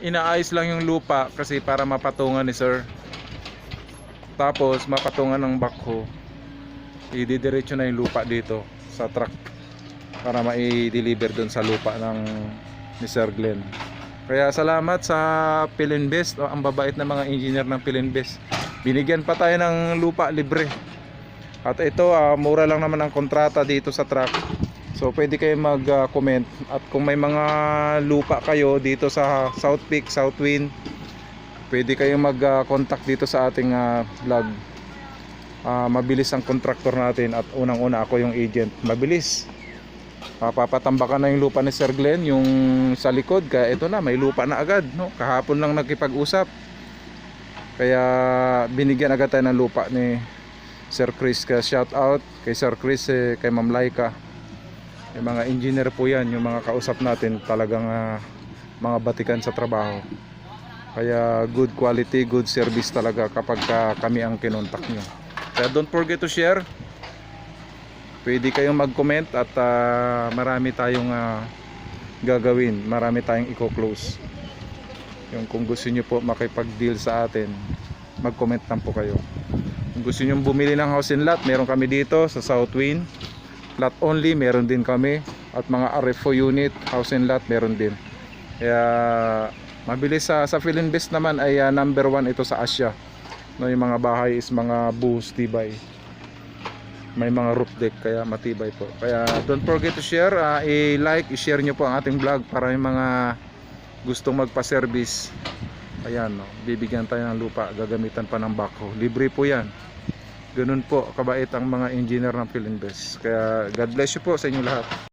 Inaayos lang yung lupa kasi para mapatungan ni sir. Tapos mapatungan ng backhoe, ididiretso na yung lupa dito sa truck para mai-deliver dun sa lupa ng ni Sir Glenn. Kaya salamat sa Philinvest, ang babait na mga engineer ng Philinvest. Binigyan pa tayo ng lupa libre. At ito, mura lang naman ang kontrata dito sa truck. So pwede kayo mag-comment. At kung may mga lupa kayo dito sa South Peak, Southwind, pwede kayong mag-contact dito sa ating vlog. Mabilis ang contractor natin at unang-una ako yung agent. Mabilis. Papatambakan na yung lupa ni Sir Glenn, yung sa likod. Kaya ito na, may lupa na agad, no? Kahapon lang nagkipag-usap. Kaya binigyan agad tayo ng lupa ni Sir Chris. Kaya shout out kay Sir Chris, kay Ma'am Laika. Yung mga engineer po yan, yung mga kausap natin, talagang mga batikan sa trabaho. Kaya good quality, good service talaga kapag kami ang kinontak nyo. Kaya don't forget to share. Pwede kayong mag-comment at marami tayong gagawin. Marami tayong i-close. Yung kung gusto nyo po makipag-deal sa atin, mag-comment lang po kayo. Kung gusto nyo bumili ng house and lot, meron kami dito sa Southwind. Lot only, meron din kami. At mga RFO unit, house and lot, meron din. Kaya mabilis sa Philinvest naman ay number 1 ito sa Asia. No, yung mga bahay is mga buhos tibay. May mga roof deck kaya matibay po. Kaya don't forget to share, i-like, i-share nyo po ang ating vlog para yung mga gustong magpa-service. Ayan, no, bibigyan tayo ng lupa, gagamitan pa ng backhoe. Libre po yan. Ganun po kabait ang mga engineer ng Philinvest. Kaya God bless you po sa inyong lahat.